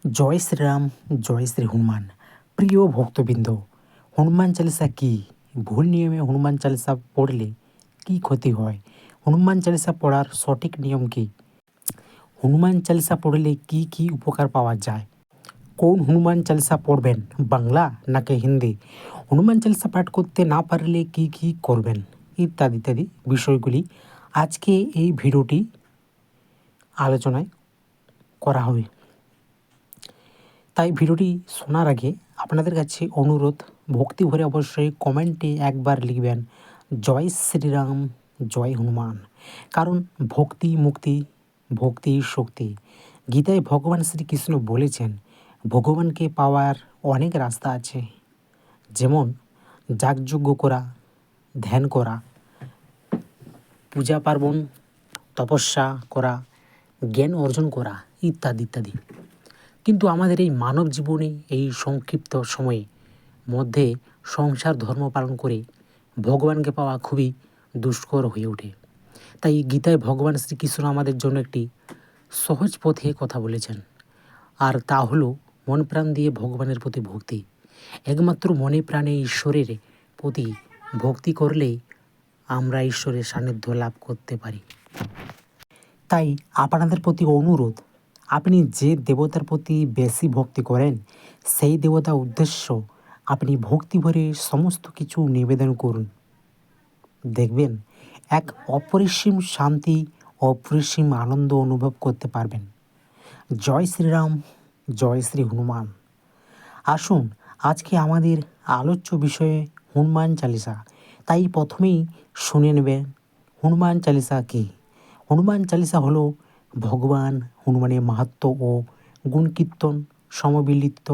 জয় শ্রীরাম, জয় শ্রী হনুমান। প্রিয় ভক্তবৃন্দ, হনুমান চালিসা কি? ভুল নিয়মে হনুমান চালিসা পড়লে কি ক্ষতি হয়? হনুমান চালিসা পড়ার সঠিক নিয়ম কি? হনুমান চালিসা পড়লে কি কি উপকার পাওয়া যায়? কোন হনুমান চালিসা পড়বেন, বাংলা নাকি হিন্দি? হনুমান চালিসা পাঠ করতে না পারলে কি কি করবেন, ইত্যাদি ইত্যাদি বিষয়গুলি আজকে এই ভিডিওটি আলোচনায় করা হবে। তাই ভিডিওটি শোনার আগে আপনাদের কাছে অনুরোধ, ভক্তি ভরে অবশ্যই কমেন্টে একবার লিখবেন জয় শ্রীরাম, জয় হনুমান। কারণ ভক্তি মুক্তি, ভক্তি শক্তি। গীতায় ভগবান শ্রীকৃষ্ণ বলেছেন ভগবানকে পাওয়ার অনেক রাস্তা আছে, যেমন যাগযজ্ঞ করা, ধ্যান করা, পূজা পার্বণ, তপস্যা করা, জ্ঞান অর্জন করা, ইত্যাদি ইত্যাদি। কিন্তু আমাদের এই মানব জীবনে এই সংক্ষিপ্ত সময়ে মধ্যে সংসার ধর্ম পালন করে ভগবানকে পাওয়া খুবই দুষ্কর হয়ে ওঠে। তাই গীতায় ভগবান শ্রীকৃষ্ণ আমাদের জন্য একটি সহজ পথে কথা বলেছেন, আর তা হলো মন প্রাণ দিয়ে ভগবানের প্রতি ভক্তি। একমাত্র মনে প্রাণে ঈশ্বরের প্রতি ভক্তি করলেই আমরা ঈশ্বরের সান্নিধ্য লাভ করতে পারি। তাই আপনাদের প্রতি অনুরোধ, আপনি যে দেবতার প্রতি বেশি ভক্তি করেন সেই দেবতার উদ্দেশ্য আপনি ভক্তি ভরে সমস্ত কিছু নিবেদন করুন। দেখবেন এক অপরিসীম শান্তি, অপরিসীম আনন্দ অনুভব করতে পারবেন। জয় শ্রীরাম, জয় শ্রী হনুমান। আসুন আজকে আমাদের আলোচ্য বিষয়ে হনুমান চালিসা। তাই প্রথমেই শুনে নেবেন হনুমান চালিসা কী। হনুমান চালিসা হলো ভগবান হনুমানের মাহাত্ম্য ও গুণকীর্তন সমবিলিত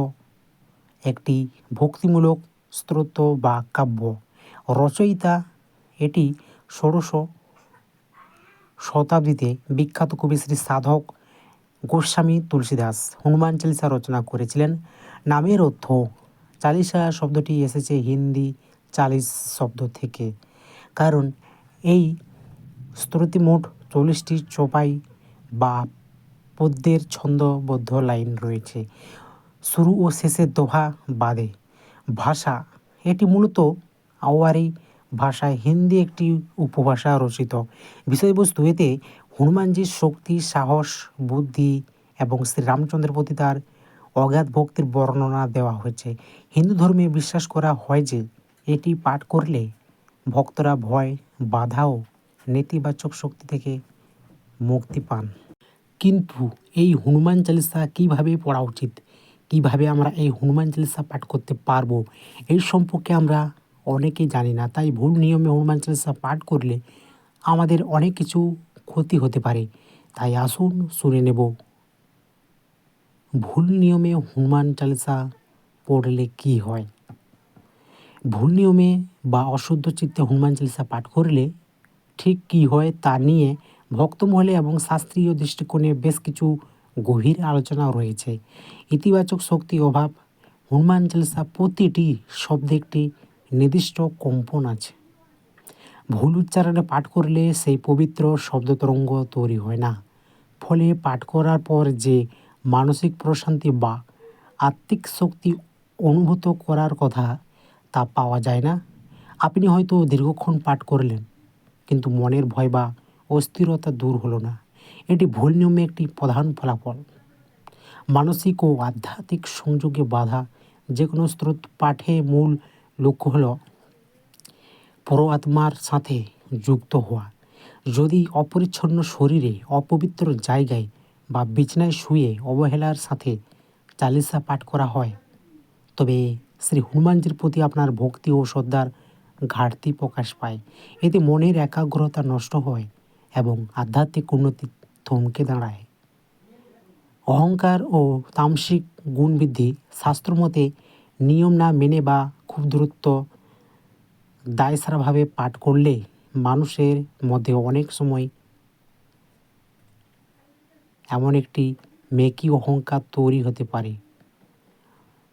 একটি ভক্তিমূলক স্তোত্র বা কাব্য। রচয়িতা এটি ষোড়শ শতাব্দীতে বিখ্যাত কবি শ্রী সাধক গোস্বামী তুলসীদাস হনুমান চালিসা রচনা করেছিলেন। নামের অর্থ, চালিসা শব্দটি এসেছে হিন্দি চালিশ শব্দ থেকে, কারণ এই স্তোত্রটি মোট 40টি চৌপাই বা পদ্যের ছন্দবদ্ধ লাইন রয়েছে, শুরু ও শেষের দোহা বাদে। ভাষা, এটি মূলত আওয়ারি ভাষায় হিন্দি একটি উপভাষা রচিত। বিষয়বস্তু, এতে হনুমানজির শক্তি, সাহস, বুদ্ধি এবং শ্রীরামচন্দ্রের প্রতি তার অগাধ ভক্তির বর্ণনা দেওয়া হয়েছে। হিন্দু ধর্মে বিশ্বাস করা হয় যে এটি পাঠ করলে ভক্তরা ভয়, বাধা ও নেতিবাচক শক্তি থেকে মুক্তি পান। কিন্তু এই হনুমান চালিসা কীভাবে পড়া উচিত, কিভাবে আমরা এই হনুমান চালিসা পাঠ করতে পারবো, এই সম্পর্কে আমরা অনেকেই জানি না। তাই ভুল নিয়মে হনুমান চালিসা পাঠ করলে আমাদের অনেক কিছু ক্ষতি হতে পারে। তাই আসুন শুনে নেব ভুল নিয়মে হনুমান চালিসা পড়লে কি হয়। ভুল নিয়মে বা অশুদ্ধ চিত্তে হনুমান চালিসা পাঠ করলে ঠিক কী হয় তা নিয়ে ভক্তমহলে এবং শাস্ত্রীয় দৃষ্টিকোণে বেশ কিছু গভীর আলোচনা রয়েছে। ইতিবাচক শক্তি অভাব, হনুমান চালিসা প্রতিটি শব্দে একটি নির্দিষ্ট কম্পন আছে। ভুল উচ্চারণে পাঠ করলে সেই পবিত্র শব্দতরঙ্গ তৈরি হয় না, ফলে পাঠ করার পর যে মানসিক প্রশান্তি বা আত্মিক শক্তি অনুভূত করার কথা তা পাওয়া যায় না। আপনি হয়তো দীর্ঘক্ষণ পাঠ করলেন, কিন্তু মনের ভয় বা অস্থিরতা দূর হলো না। এটি ভুল নিয়মে একটি প্রধান ফলাফল। মানসিক ও আধ্যাত্মিক সংযোগে বাধা। যে কোনো স্তোত্র পাঠে মূল লক্ষ্য হলো পরমাত্মার সাথে যুক্ত হওয়া। যদি অপরিচ্ছন্ন শরীরে, অপবিত্র জায়গায় বা বিছানায় শুয়ে অবহেলার সাথে চালিসা পাঠ করা হয়, তবে শ্রী হনুমানজির প্রতি আপনার ভক্তি ও শ্রদ্ধার ঘাটতি প্রকাশ পায়। এতে মনের একাগ্রতা নষ্ট হয় এবং আধ্যাত্মিক উন্নতি থমকে দাঁড়ায়। অহংকার ও তামসিক গুণ বৃদ্ধি। শাস্ত্রমতে নিয়ম না মেনে বা খুব দ্রুত দায়সারাভাবে পাঠ করলে মানুষের মধ্যে অনেক সময় এমন একটি মেকি অহংকার তৈরি হতে পারে।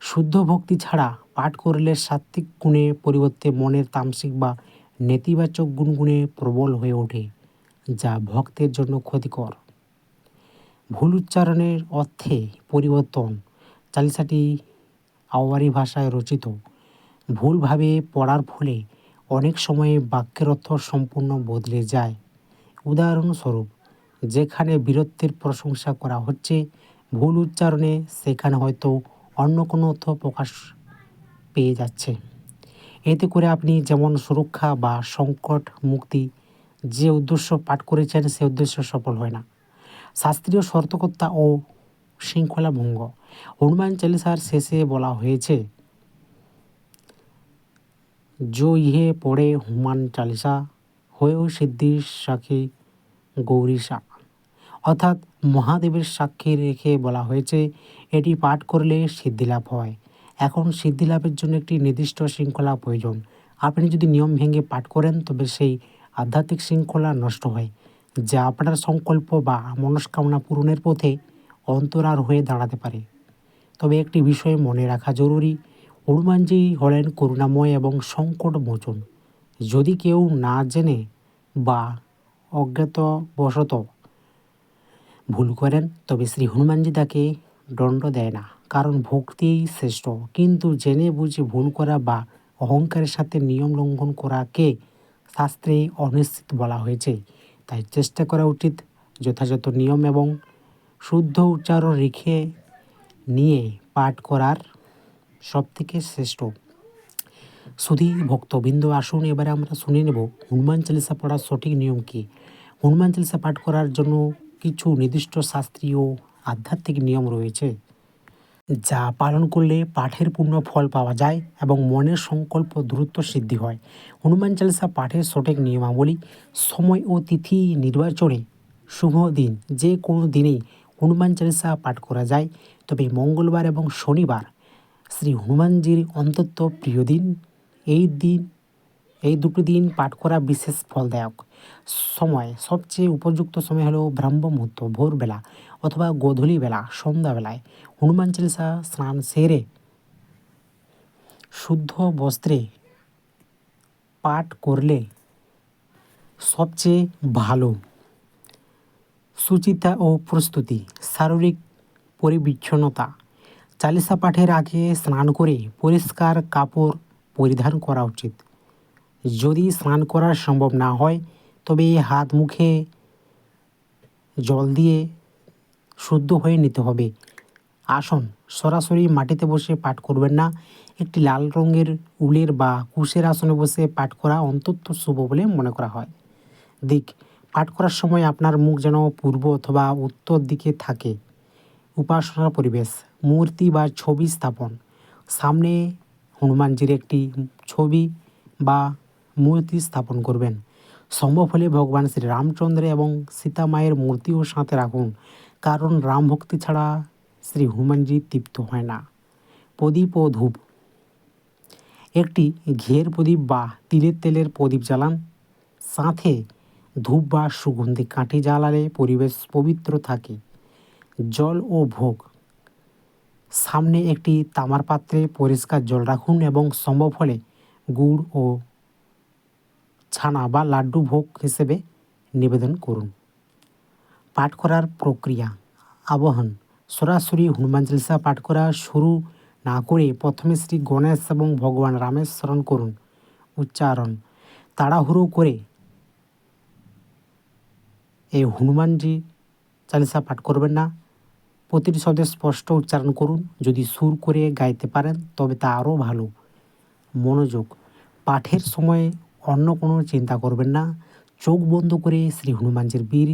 শুদ্ধ ভক্তি ছাড়া পাঠ করলে সাত্ত্বিক গুণের পরিবর্তে মনের তামসিক বা নেতিবাচক গুণগুণে প্রবল হয়ে ওঠে, যা ভক্তের জন্য ক্ষতিকর। ভুল উচ্চারণের অর্থে পরিবর্তন। চালিসাটি আওয়ারি ভাষায় রচিত। ভুলভাবে পড়ার ফলে অনেক সময় বাক্যের অর্থ সম্পূর্ণ বদলে যায়। উদাহরণস্বরূপ, যেখানে বীরত্বের প্রশংসা করা হচ্ছে ভুল উচ্চারণে, সেখানে হয়তো অন্য কোনো অর্থ প্রকাশ পেয়ে যাচ্ছে। এতে করে আপনি যেমন সুরক্ষা বা সংকট মুক্তি যে উদ্দেশ্য পাঠ করেছেন সে উদ্দেশ্য সফল হয় না। শাস্ত্রীয় সতর্কতা ও শৃঙ্খলা ভঙ্গ। হনুমান চালিসার শেষে বলা হয়েছে, जो ইহে পড়ে হনুমান চালিসা হয়েও সিদ্ধি সাক্ষী গৌরীশা। অর্থাৎ মহাদেবের সাক্ষী রেখে বলা হয়েছে এটি পাঠ করলে সিদ্ধিলাভ হয়। এখন সিদ্ধিলাভের জন্য একটি নির্দিষ্ট শৃঙ্খলা প্রয়োজন। আপনি যদি নিয়ম ভেঙে পাঠ করেন তবে সেই আধ্যাত্মিক শৃঙ্খলা নষ্ট হয়, যা আপনার সংকল্প বা মনস্কামনা পূরণের পথে অন্তরার হয়ে দাঁড়াতে পারে। তবে একটি বিষয় মনে রাখা জরুরি, হনুমানজি হলেন করুণাময় এবং সংকটমোচন। যদি কেউ না জেনে বা অজ্ঞাতবশত ভুল করেন তবে শ্রী হনুমানজি তাকে দণ্ড দেয় না, কারণ ভক্তিই শ্রেষ্ঠ। কিন্তু জেনে বুঝে ভুল করা বা অহংকারের সাথে নিয়ম লঙ্ঘন করাকে শাস্ত্রে অনিশ্চিত বলা হয়েছে। তাই চেষ্টা করা উচিত যথাযথ নিয়ম এবং শুদ্ধ উচ্চারণ রেখে নিয়ে পাঠ করার সবথেকে শ্রেষ্ঠ। শুধু ভক্তবৃন্দ, আসুন এবারে আমরা শুনে নেব হনুমান চালিসা পড়ার সঠিক নিয়ম কী। হনুমান চালিসা পাঠ করার জন্য কিছু নির্দিষ্ট শাস্ত্রীয় আধ্যাত্মিক নিয়ম রয়েছে, যা পালন করলে পাঠের পূর্ণ ফল পাওয়া যায় এবং মনের সংকল্প দ্রুত সিদ্ধি হয়। হনুমান চালিসা পাঠের সঠিক নিয়মাবলী। সময় ও তিথি নির্বাচনে শুভ দিন। যে কোনো দিনেই হনুমান চালিসা পাঠ করা যায়, তবে মঙ্গলবার এবং শনিবার শ্রী হনুমানজির অত্যন্ত প্রিয় দিন। এই দুটো দিন পাঠ করা বিশেষ ফলদায়ক। সময়, সবচেয়ে উপযুক্ত সময় হলো ব্রাহ্ম মুহূর্ত, ভোরবেলা অথবা গোধূলিবেলা, সন্ধ্যাবেলায়। হনুমান চালিসা স্নান সেরে শুদ্ধ বস্ত্রে পাঠ করলে সবচেয়ে ভালো। সুচিতা ও প্রস্তুতি। শারীরিক পরিচ্ছন্নতা। চালিসা পাঠের আগে স্নান করে পরিষ্কার কাপড় পরিধান করা উচিত। যদি স্নান করা সম্ভব না হয় তবে হাত মুখে জল দিয়ে শুদ্ধ হয়ে নিতে হবে। আসন, সরাসরি মাটিতে বসে পাঠ করবেন না। একটি লাল রঙের উলের বা কুশের আসনে বসে পাঠ করা অত্যন্ত শুভ বলে মনে করা হয়। দিক, পাঠ করার সময় আপনার মুখ যেন পূর্ব অথবা উত্তর দিকে থাকে। উপাসনার পরিবেশ, মূর্তি বা ছবি স্থাপন। সামনে হনুমানজির একটি ছবি বা মূর্তি স্থাপন করবেন। সম্ভব হলে ভগবান শ্রী রামচন্দ্র এবং সীতা মায়ের মূর্তিও সাথে রাখুন, কারণ রাম ভক্তি ছাড়া শ্রী হনুমানজি তৃপ্ত হয় না। প্রদীপ ও ধূপ। একটি ঘিয়ের প্রদীপ বা তিলের তেলের প্রদীপ জ্বালান। সাথে ধূপ বা সুগন্ধি কাঠি জ্বালালে পরিবেশ পবিত্র থাকে। জল ও ভোগ। সামনে একটি তামার পাত্রে পরিষ্কার জল রাখুন এবং সম্ভব হলে গুড় ও ছানা বা লাড্ডু ভোগ হিসেবে নিবেদন করুন। পাঠ করার প্রক্রিয়া। আবাহন, সরাসরি হনুমান চালিসা পাঠ করা শুরু না করে প্রথমে শ্রী গণেশ এবং ভগবান রামের স্মরণ করুন। উচ্চারণ, তাড়াহুড়ো করে এই হনুমানজি চালিসা পাঠ করবেন না। প্রতিটি শব্দের স্পষ্ট উচ্চারণ করুন। যদি সুর করে গাইতে পারেন তবে তা আরও ভালো। মনোযোগ, পাঠের সময় অন্য কোনো চিন্তা করবেন না। চোখ বন্ধ করে শ্রী হনুমানজির বীর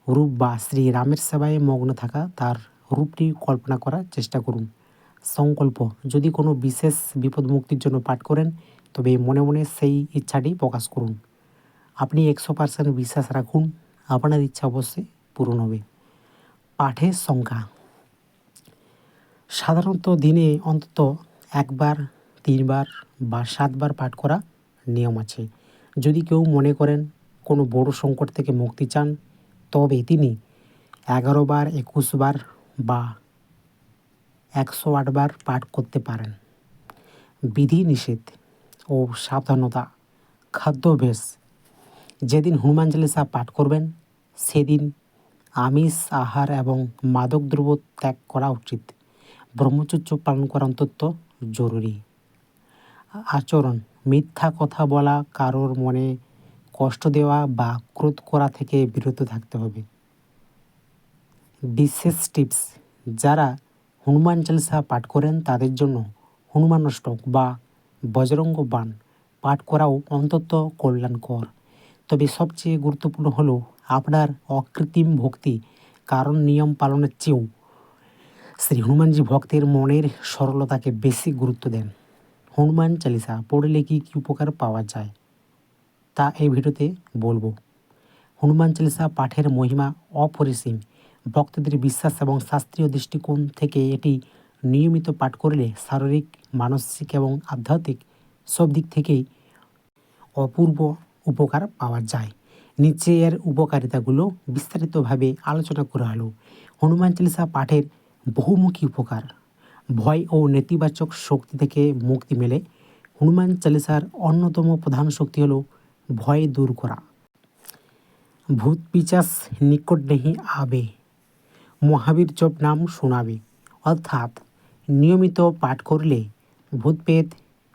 রূপ বা শ্রী রামের সেবায় মগ্ন থাকা তার রূপটি কল্পনা করার চেষ্টা করুন। সংকল্প, যদি কোনো বিশেষ বিপদ মুক্তির জন্য পাঠ করেন তবে মনে মনে সেই ইচ্ছাটি প্রকাশ করুন। আপনি 100% বিশ্বাস রাখুন, আপনার ইচ্ছা অবশ্যই পূরণ হবে। পাঠের সংখ্যা। সাধারণত দিনে অন্তত 1 বার, 3 বার বা 7 বার পাঠ করা নিয়ম আছে। যদি কেউ মনে করেন কোনো বড় সংকট থেকে মুক্তি চান তবে তিনি 11 বার, 21 বার বা 108 বার পাঠ করতে পারেন। বিধি নিষেধ ও সাবধানতা। খাদ্যাভ্যাস, যেদিন হনুমান চালিসা পাঠ করবেন সেদিন আমিষ আহার এবং মাদকদ্রব্য ত্যাগ করা উচিত। ব্রহ্মচর্য পালন করা অত্যন্ত জরুরি। আচরণ: মিথ্যা কথা বলা, কারোর মনে কষ্ট দেওয়া বা ক্রোধ করা থেকে বিরত থাকতে হবে। বিশেষ টিপস: যারা হনুমান চালিসা পাঠ করেন তাদের জন্য হনুমান অষ্টক বা বজরঙ্গ বাণ পাঠ করাও অন্তত কল্যাণকর। তবে সবচেয়ে গুরুত্বপূর্ণ হলো আপনার অকৃত্রিম ভক্তি, কারণ নিয়ম পালনের চেয়েও শ্রী হনুমানজি ভক্তের মনের সরলতাকে বেশি গুরুত্ব দেন। হনুমান চালিসা পড়লে কী কী উপকার পাওয়া যায় তা এই ভিডিওতে বলবো। হনুমান চালিসা পাঠের মহিমা অপরিসীম। ভক্তদের বিশ্বাস এবং শাস্ত্রীয় দৃষ্টিকোণ থেকে এটি নিয়মিত পাঠ করলে শারীরিক, মানসিক এবং আধ্যাত্মিক সব দিক থেকেই অপূর্ব উপকার পাওয়া যায়। নিচে এর উপকারিতাগুলো বিস্তারিতভাবে আলোচনা করা হলো। হনুমান চালিসা পাঠের বহুমুখী উপকার: ভয় ও নেতিবাচক শক্তি থেকে মুক্তি মেলে। হনুমান চালিসার অন্যতম প্রধান শক্তি হলো ভয় দূর করা। ভূত পিচাস নিকট নেহি আবে, মহাবীর জপ নাম শোনাবে। অর্থাৎ নিয়মিত পাঠ করলে ভূতপ্রেত,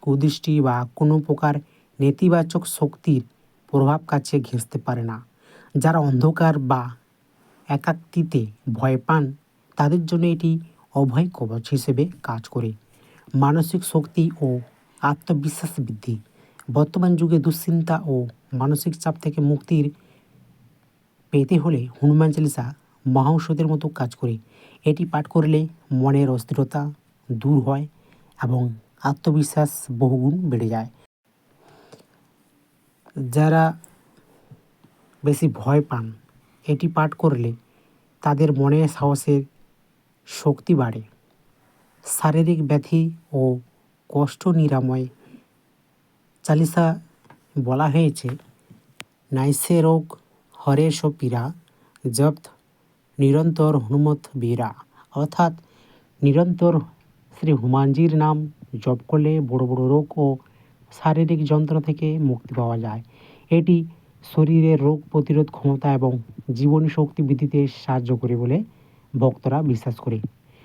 কুদৃষ্টি বা কোনো প্রকার নেতিবাচক শক্তির প্রভাব কাছে ঘেঁষতে পারে না। যারা অন্ধকার বা একাকিত্বে ভয় পান তাদের জন্য এটি অভয় কবচ হিসেবে কাজ করে। মানসিক শক্তি ও আত্মবিশ্বাস বৃদ্ধি: বর্তমান যুগে দুশ্চিন্তা ও মানসিক চাপ থেকে মুক্তির পেতে হলে হনুমান চালিসা মহাঔষধের মতো কাজ করে। এটি পাঠ করলে মনের অস্থিরতা দূর হয় এবং আত্মবিশ্বাস বহুগুণ বেড়ে যায়। যারা বেশি ভয় পান এটি পাঠ করলে তাদের মনে সাহসের শক্তি বাড়ে। শারীরিক ব্যাধি ও কষ্ট নিরাময়: চালিসা বলা হয়েছে, নাইসে রোগ হরে সো পীরা, জপ্ত নিরন্তর হনুমত বীরা। অর্থাৎ নিরন্তর শ্রী হনুমানজির নাম জপ করলে বড় বড় রোগ ও শারীরিক যন্ত্রণা থেকে মুক্তি পাওয়া যায়। এটি শরীরের রোগ প্রতিরোধ ক্ষমতা এবং জীবনী শক্তি বৃদ্ধিতে সাহায্য করে বলে ভক্তরা বিশ্বাস করে।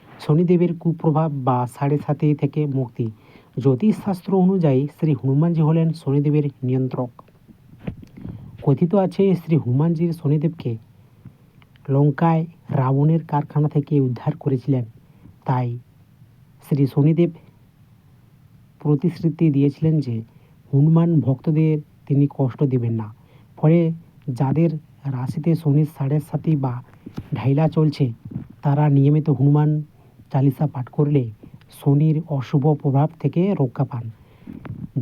শনিদেবের কুপ্রভাব বা সাড়ে সাথে থেকে মুক্তি: জ্যোতিষশাস্ত্র অনুযায়ী শ্রী হনুমানজি হলেন শনিদেবের নিয়ন্ত্রক। কথিত আছে শ্রী হনুমানজির শনিদেবকে লঙ্কায় রাবণের কারখানা থেকে উদ্ধার করেছিলেন। তাই শ্রী শনিদেব প্রতিশ্রুতি দিয়েছিলেন যে হনুমান ভক্তদের তিনি কষ্ট দেবেন না। ফলে যাদের রাশিতে শনির সাড়ে সাথী বা ঢাইলা চলছে তারা নিয়মিত হনুমান চালিসা পাঠ করলে শনির অশুভ প্রভাব থেকে রক্ষা পান।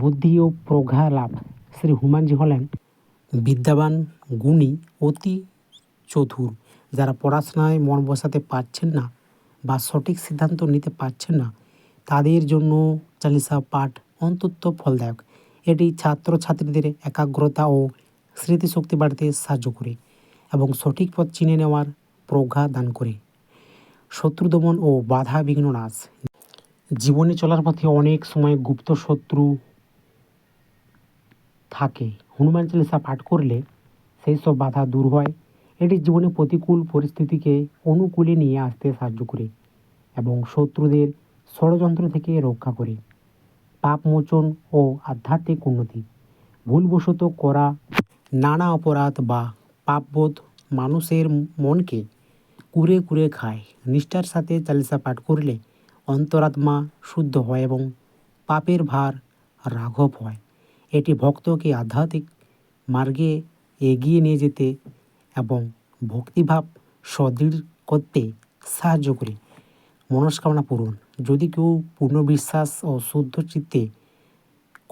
বুদ্ধি ও প্রজ্ঞা লাভ: শ্রী হনুমানজি হলেন বিদ্যাবান, গুণী, অতি চতুর। যারা পড়াশোনায় মন বসাতে পারছেন না বা সঠিক সিদ্ধান্ত নিতে পারছেন না তাদের জন্য চালিসা পাঠ অত্যন্ত ফলদায়ক। এটি ছাত্রছাত্রীদের একাগ্রতা ও স্মৃতিশক্তি বাড়াতে সাহায্য করে এবং সঠিক পথ চিনে নেওয়ার প্রজ্ঞা দান করে। শত্রু দমন ও বাধা বিঘ্ন নাশ: জীবনে চলার পথে অনেক সময় গুপ্ত শত্রু থাকে। হনুমান চালিসা পাঠ করলে সেই সব বাধা দূর হয়। এটি জীবনে প্রতিকূল পরিস্থিতিকে অনুকূলে নিয়ে আসতে সাহায্য করে এবং শত্রুদের ষড়যন্ত্র থেকে রক্ষা করে। পাপ মোচন ও আধ্যাত্মিক উন্নতি: ভুলবশত করা নানা অপরাধ বা পাপবোধ মানুষের মনকে কুরে কুরে খায়। নিষ্ঠার সাথে চালিসা পাঠ করলে অন্তরাত্মা শুদ্ধ হয় এবং পাপের ভার রাঘব হয়। এটি ভক্তকে আধ্যাত্মিক মার্গে এগিয়ে নিয়ে যেতে এবং ভক্তিভাব সুদৃঢ় করতে সাহায্য করে। মনস্কামনা পূরণ: যদি কেউ পূর্ণ বিশ্বাস ও শুদ্ধ চিত্তে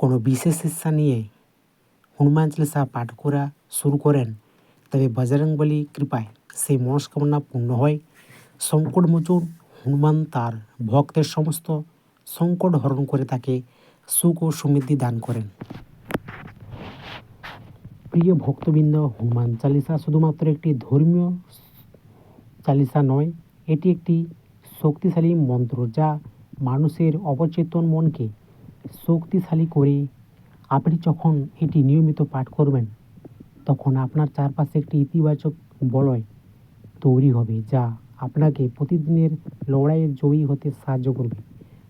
কোনো বিশেষ ইচ্ছা নিয়ে হনুমান চালিসা পাঠ করা শুরু করেন তবে বজরংবলী কৃপায় সেই মনস্কামনা পূর্ণ হয়। সংকটমোচন: হনুমান তার ভক্তের সমস্ত সংকট হরণ করে তাকে সুখ ও সমৃদ্ধি দান করেন। প্রিয় ভক্তবৃন্দ, হনুমান চালিসা শুধুমাত্র একটি ধর্মীয় চালিসা নয়, এটি একটি শক্তিশালী মন্ত্র যা মানুষের অবচেতন মনকে শক্তিশালী করে। আপনি যখন এটি নিয়মিত পাঠ করবেন তখন আপনার চারপাশে একটি ইতিবাচক বলয় তৈরি হবে, যা আপনাকে প্রতিদিনের লড়াইয়ে জয়ী হতে সাহায্য করবে।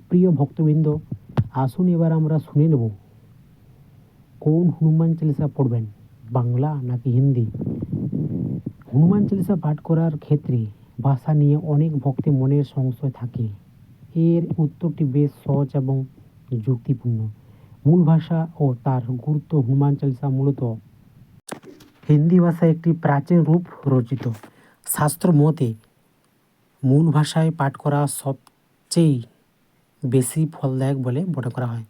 প্রিয় ভক্তবৃন্দ, আসুন এবার আমরা শুনে নেব কোন হনুমান চালিসা পড়বেন, বাংলা নাকি হিন্দি। হনুমান চালিসা পাঠ করার ক্ষেত্রে ভাষা নিয়ে অনেক ভক্তের মনের সংশয় থাকে। এর উত্তরটি বেশ সহজ এবং যুক্তিপূর্ণ। মূল ভাষা ও তার গুরুত্ব। হনুমান চালিসা মূলত হিন্দি ভাষায় একটি প্রাচীন রূপ রচিত। শাস্ত্র মতে মূল ভাষায় পাঠ করা সবচেয়ে বেশি ফলদায়ক বলে মনে করা হয়।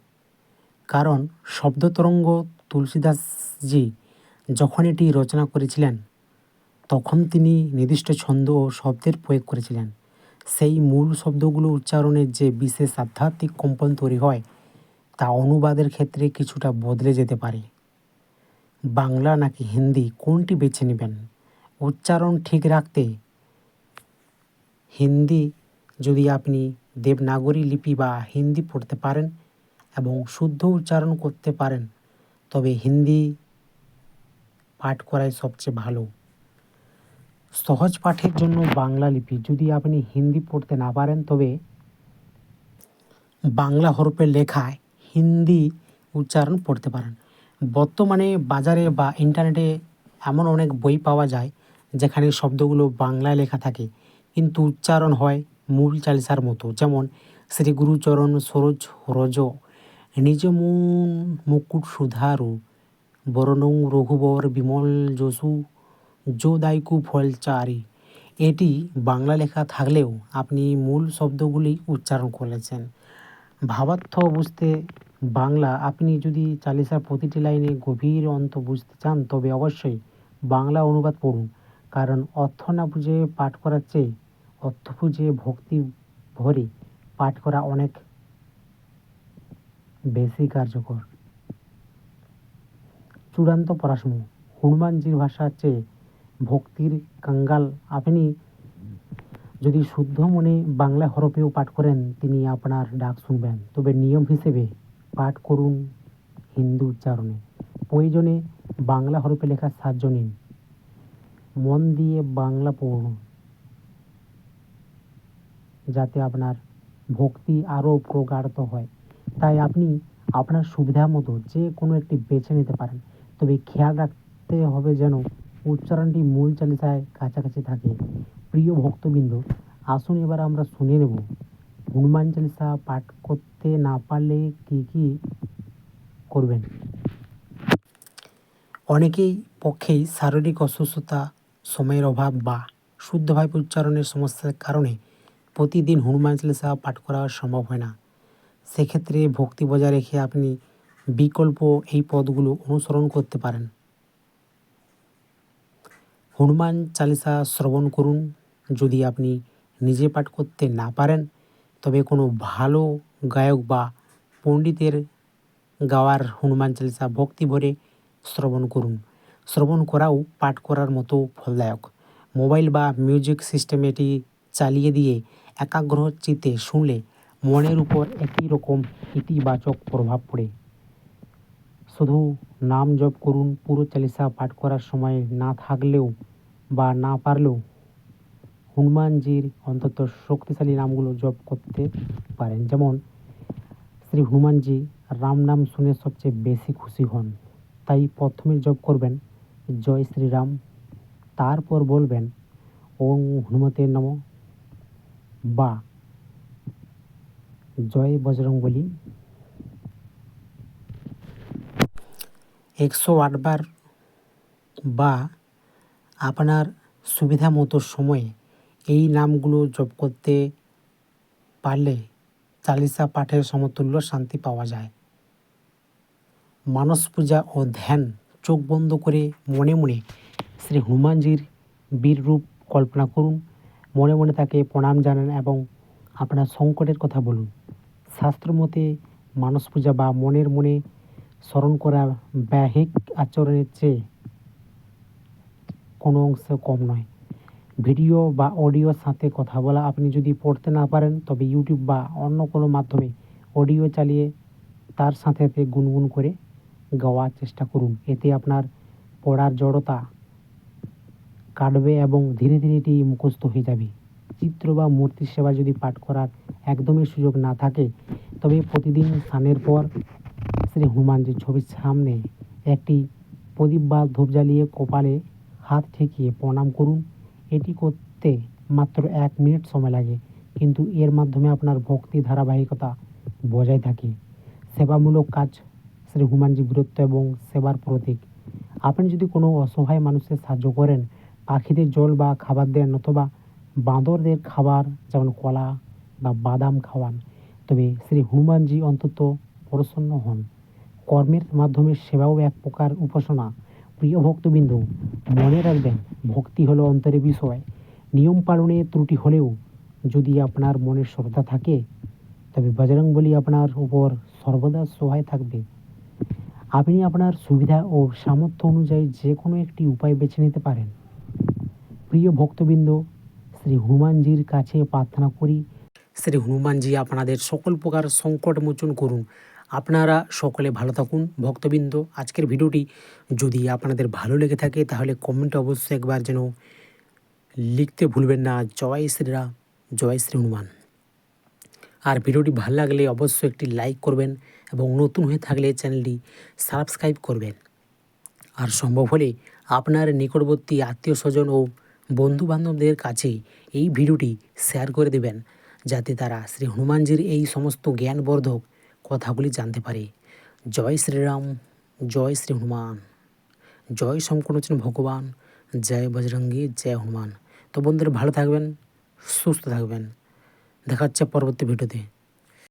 কারণ শব্দতরঙ্গ তুলসীদাসজি যখন এটি রচনা করেছিলেন তখন তিনি নির্দিষ্ট ছন্দ ও শব্দের প্রয়োগ করেছিলেন। সেই মূল শব্দগুলো উচ্চারণের যে বিশেষ আধ্যাত্মিক কম্পন তৈরি হয় তা অনুবাদের ক্ষেত্রে কিছুটা বদলে যেতে পারে। বাংলা নাকি হিন্দি, কোনটি বেছে নেবেন? উচ্চারণ ঠিক রাখতে হিন্দি যদি আপনি দেবনাগরী লিপি বা হিন্দি পড়তে পারেন এবং শুদ্ধ উচ্চারণ করতে পারেন তবে হিন্দি পাঠ করাই সবচেয়ে ভালো। সহজ পাঠের জন্য বাংলা লিপি, যদি আপনি হিন্দি পড়তে না পারেন তবে বাংলা হরফে লেখায় হিন্দি উচ্চারণ পড়তে পারেন। বর্তমানে বাজারে বা ইন্টারনেটে এমন অনেক বই পাওয়া যায় যেখানে শব্দগুলো বাংলায় লেখা থাকে কিন্তু উচ্চারণ হয় মূল চালিসার মতো, যেমন শ্রী গুরুচরণ সরোজ রজ নিজ মন মুকুট সুধারু বরণং রঘুবর বিমল যশু যোদাইকু ফলচারি। এটি বাংলা লেখা থাকলেও আপনি মূল শব্দগুলি উচ্চারণ করেছেন। ভাবার্থ বুঝতে বাংলা, আপনি যদি চালিসার প্রতিটি লাইনে গভীর অন্ত বুঝতে চান তবে অবশ্যই বাংলা অনুবাদ পড়ুন। কারণ অর্থ না বুঝে পাঠ করার চেয়ে অর্থ বুঝে ভক্তি ভরে পাঠ করা অনেক বেশি কার্যকর। চূড়ান্ত পরামর্শ, হনুমানজির ভাষার চেয়ে ভক্তির কাঙ্গাল আপনি যদি শুদ্ধ মনে বাংলা হরফেও পাঠ করেন তিনি আপনার ডাক শুনবেন। তবে নিয়ম হিসেবে পাঠ করুন হিন্দু উচ্চারণে। প্রয়োজনে বাংলা হরফে লেখার সাহায্য নিন। মন দিয়ে বাংলা পড়ুন যাতে আপনার ভক্তি আরও প্রগাঢ় হয়। তাই আপনি আপনার সুবিধা মতো যে কোনো একটি বেছে নিতে পারেন। তবে খেয়াল রাখতে হবে যেন উচ্চারণটি মূল চালিসায় কাছাকাছি থাকে। প্রিয় ভক্তবৃন্দ, আসুন এবার আমরা শুনে নেব হনুমান চালিসা পাঠ করতে না পারলে কি কি করবেন। অনেকেই পক্ষেই শারীরিক অসুস্থতা, সময়ের অভাব বা শুদ্ধভাবে উচ্চারণের সমস্যার কারণে প্রতিদিন হনুমান চালিসা পাঠ করা সম্ভব হয় না। সেক্ষেত্রে ভক্তি বজায় রেখে আপনি বিকল্প এই পদগুলো অনুসরণ করতে পারেন। হনুমান চালিসা শ্রবণ করুন। যদি আপনি নিজে পাঠ করতে না পারেন তবে কোনো ভালো গায়ক বা পণ্ডিতের গাওয়ার হনুমান চালিসা ভক্তি ভরে শ্রবণ করুন। শ্রবণ করাও পাঠ করার মতো ফলদায়ক। মোবাইল বা মিউজিক সিস্টেম এটি চালিয়ে দিয়ে একাগ্র চিত্তে শুনলে মনের উপর একই রকম ইতিবাচক প্রভাব পড়ে। শুধু নাম জপ করুন। পুরো চালিসা পাঠ করার সময় না থাকলেও বা না পারলেও হনুমানজির অন্তত শক্তিশালী নামগুলো জপ করতে পারেন। যেমন শ্রী হনুমানজি রাম নাম শুনে সবচেয়ে বেশি খুশি হন, তাই প্রথমে জপ করবেন জয় শ্রীরাম, তারপর বলবেন ওং হনুমতে নমঃ বা জয় বজরংবলী 108 বার বা আপনার সুবিধা মতো সময়ে এই নামগুলো জপ করতে পারলে চালিসা পাঠের সমতুল্য শান্তি পাওয়া যায়। মানস পূজা ও ধ্যান, চোখ বন্ধ করে মনে মনে শ্রী হনুমানজির বীর রূপ কল্পনা করুন। মনে মনে তাকে প্রণাম জানান এবং আপনার সংকটের কথা বলুন। শাস্ত্র মতে মানস পূজা বা মনের মনে স্মরণ করা বাহ্যিক আচরণের চেয়ে কোনো অংশে কম নয়। ভিডিও বা অডিওর সাথে কথা বলা, আপনি যদি পড়তে না পারেন তবে ইউটিউব বা অন্য কোনো মাধ্যমে অডিও চালিয়ে তার সাথে সাথে গুনগুন করে গাওয়ার চেষ্টা করুন। এতে আপনার পড়ার জড়তা কাটবে এবং ধীরে ধীরে এটি মুখস্থ হয়ে যাবে। চিত্র বা মূর্তির সেবা যদি পাঠ করার একদমই সুযোগ না থাকে, তবে প্রতিদিন স্নানের পর শ্রী হনুমানজির ছবির সামনে একটি প্রদীপ বা ধূপ জ্বালিয়ে কপালে হাত ঠেকিয়ে প্রণাম করুন। এটি করতে মাত্র 1 মিনিট সময় লাগে, কিন্তু এর মাধ্যমে আপনার ভক্তি ধারাবাহিকতা বজায় থাকে। সেবামূলক কাজ শ্রী হনুমানজি বীরত্ব এবং সেবার প্রতীক। আপনি যদি কোনো অসহায় মানুষের সাহায্য করেন, পাখিদের জল বা খাবার দেন, অথবা বাঁদরদের খাবার যেমন কলা বা বাদাম খাওয়ান, তবে শ্রী হনুমানজি অন্তত প্রসন্ন হন। কর্মের মাধ্যমে সেবাও এক প্রকার উপাসনা। প্রিয় ভক্তবৃন্দ, মনে রাখবেন, ভক্তি হলো অন্তরের বিষয়। নিয়ম পালনে ত্রুটি হলেও যদি আপনার মনে শ্রদ্ধা থাকে, তবে বজরংবলী আপনার উপর সর্বদা সহায় থাকবে। আপনি আপনার সুবিধা ও সামর্থ্য অনুযায়ী যে কোনো একটি উপায় বেছে নিতে পারেন। প্রিয় ভক্তবৃন্দ, শ্রী হনুমানজির কাছে প্রার্থনা করি, শ্রী হনুমানজি আপনাদের সকল প্রকার সংকট মোচন করুন। আপনারা সকলে ভালো থাকুন। ভক্তবৃন্দ, আজকের ভিডিওটি যদি আপনাদের ভালো লেগে থাকে, তাহলে কমেন্টে অবশ্যই একবার যেন লিখতে ভুলবেন না, জয় শ্রীরাম, জয় শ্রী হনুমান। আর ভিডিওটি ভালো লাগলে অবশ্যই একটি লাইক করবেন এবং নতুন হয়ে থাকলে চ্যানেলটি সাবস্ক্রাইব করবেন। আর সম্ভব হলে আপনার নিকটবর্তী আত্মীয় স্বজন ও বন্ধুবান্ধবদের কাছে এই ভিডিওটি শেয়ার করে দেবেন, যাতে তারা শ্রী হনুমানজির এই সমস্ত জ্ঞানবর্ধক কথাগুলি জানতে পারে। জয় শ্রীরাম, জয় শ্রী হনুমান, জয় শঙ্করলোচন ভগবান, জয় বজরঙ্গী, জয় হনুমান। তো বন্ধুরা, ভালো থাকবেন, সুস্থ থাকবেন। দেখা হচ্ছে পরবর্তী ভিডিওতে।